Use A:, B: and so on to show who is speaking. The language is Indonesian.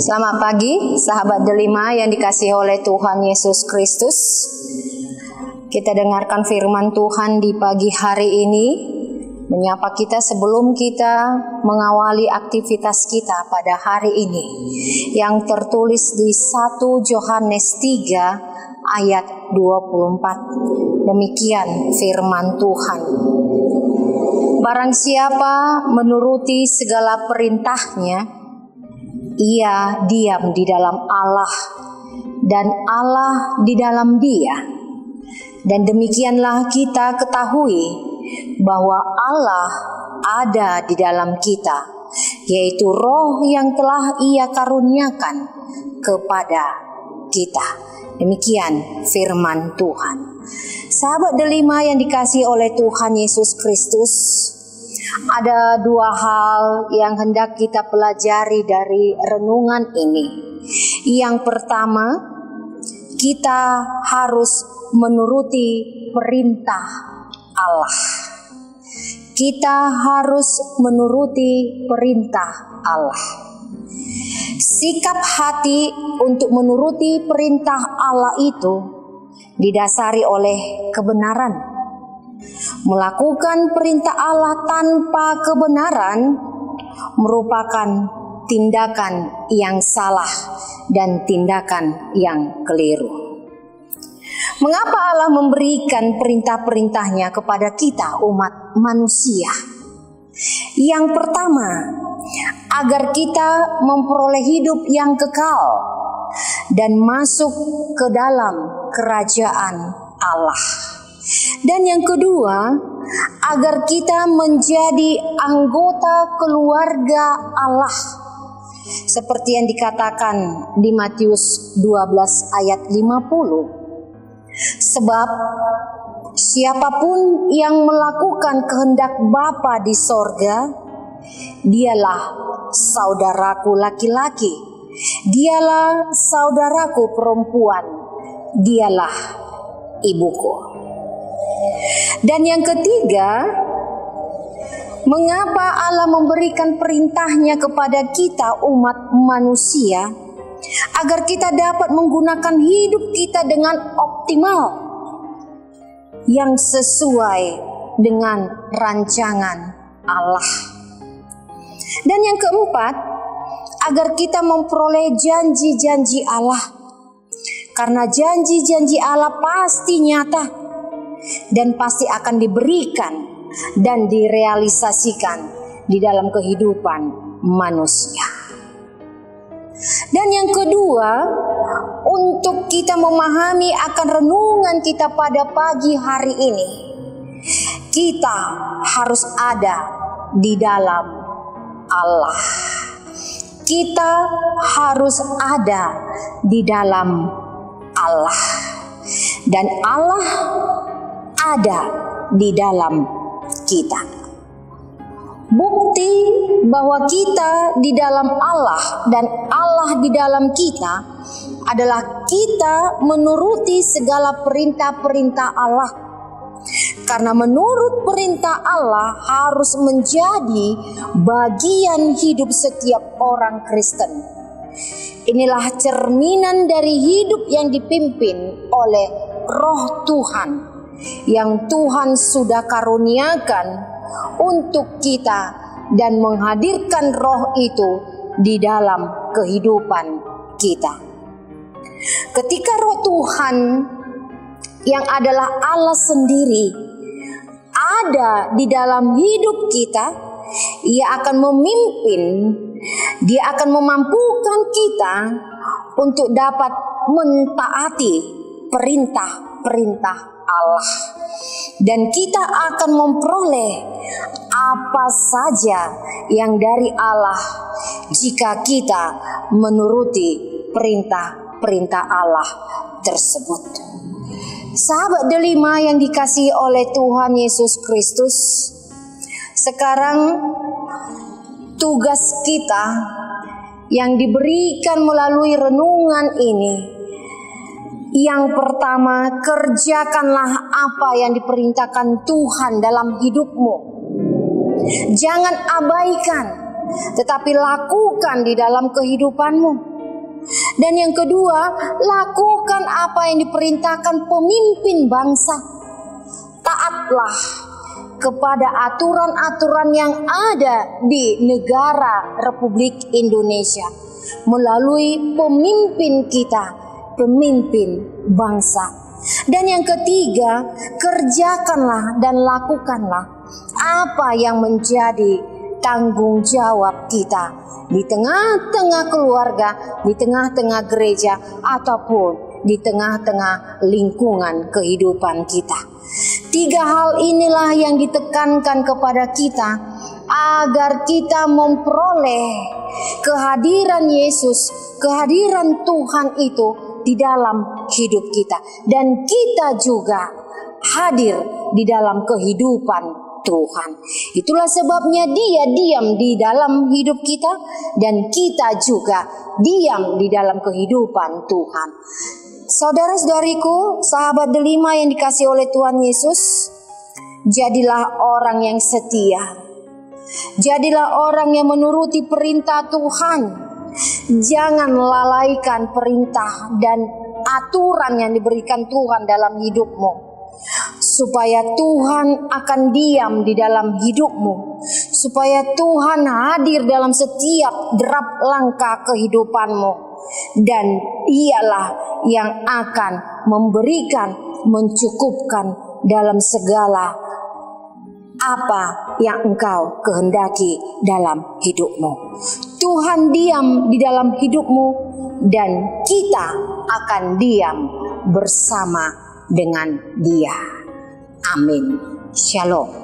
A: Selamat pagi, sahabat Delima yang dikasihi oleh Tuhan Yesus Kristus. Kita dengarkan firman Tuhan di pagi hari ini, menyapa kita sebelum kita mengawali aktivitas kita pada hari ini, yang tertulis di 1 Yohanes 3 ayat 24. Demikian firman Tuhan. Barang siapa menuruti segala perintahnya, ia diam di dalam Allah dan Allah di dalam dia. Dan demikianlah kita ketahui bahwa Allah ada di dalam kita, yaitu Roh yang telah Ia karuniakan kepada kita. Demikian firman Tuhan. Sahabat Delima yang dikasihi oleh Tuhan Yesus Kristus, ada dua hal yang hendak kita pelajari dari renungan ini. Yang pertama, kita harus menuruti perintah Allah. Kita harus menuruti perintah Allah. Sikap hati untuk menuruti perintah Allah itu didasari oleh kebenaran. Melakukan perintah Allah tanpa kebenaran merupakan tindakan yang salah dan tindakan yang keliru. Mengapa Allah memberikan perintah-perintahnya kepada kita umat manusia? Yang pertama, agar kita memperoleh hidup yang kekal dan masuk ke dalam kerajaan Allah. Dan yang kedua, agar kita menjadi anggota keluarga Allah. Seperti yang dikatakan di Matius 12 ayat 50. Sebab siapapun yang melakukan kehendak Bapa di sorga, dialah saudaraku laki-laki, dialah saudaraku perempuan, dialah ibuku. Dan yang ketiga, mengapa Allah memberikan perintahnya kepada kita umat manusia, agar kita dapat menggunakan hidup kita dengan optimal, yang sesuai dengan rancangan Allah. Dan yang keempat, agar kita memperoleh janji-janji Allah, karena janji-janji Allah pasti nyata dan pasti akan diberikan dan direalisasikan di dalam kehidupan manusia. Dan yang kedua, untuk kita memahami akan renungan kita pada pagi hari ini, kita harus ada di dalam Allah. Kita harus ada di dalam Allah. Dan Allah ada di dalam kita. Bukti bahwa kita di dalam Allah dan Allah di dalam kita adalah kita menuruti segala perintah-perintah Allah. Karena menurut perintah Allah harus menjadi bagian hidup setiap orang Kristen. Inilah cerminan dari hidup yang dipimpin oleh Roh Tuhan, yang Tuhan sudah karuniakan untuk kita dan menghadirkan roh itu di dalam kehidupan kita. Ketika roh Tuhan yang adalah Allah sendiri ada di dalam hidup kita, Ia akan memimpin, Dia akan memampukan kita untuk dapat mentaati perintah-perintah Allah, dan kita akan memperoleh apa saja yang dari Allah jika kita menuruti perintah-perintah Allah tersebut. Sahabat Delima yang dikasihi oleh Tuhan Yesus Kristus, sekarang tugas kita yang diberikan melalui renungan ini, yang pertama, kerjakanlah apa yang diperintahkan Tuhan dalam hidupmu. Jangan abaikan, tetapi lakukan di dalam kehidupanmu. Dan yang kedua, lakukan apa yang diperintahkan pemimpin bangsa. Taatlah kepada aturan-aturan yang ada di negara Republik Indonesia melalui pemimpin kita, pemimpin bangsa. Dan yang ketiga, kerjakanlah dan lakukanlah apa yang menjadi tanggung jawab kita di tengah-tengah keluarga, di tengah-tengah gereja, ataupun di tengah-tengah lingkungan kehidupan kita. 3 hal inilah yang ditekankan kepada kita agar kita memperoleh kehadiran Yesus, kehadiran Tuhan itu di dalam hidup kita, dan kita juga hadir di dalam kehidupan Tuhan. Itulah sebabnya Dia diam di dalam hidup kita, dan kita juga diam di dalam kehidupan Tuhan. Saudara-saudariku, sahabat delima yang dikasihi oleh Tuhan Yesus, jadilah orang yang setia. Jadilah orang yang menuruti perintah Tuhan. Jangan lalaikan perintah dan aturan yang diberikan Tuhan dalam hidupmu, supaya Tuhan akan diam di dalam hidupmu, supaya Tuhan hadir dalam setiap derap langkah kehidupanmu, dan Dialah yang akan memberikan, mencukupkan dalam segala apa yang engkau kehendaki dalam hidupmu. Tuhan diam di dalam hidupmu, dan kita akan diam bersama dengan Dia. Amin. Shalom.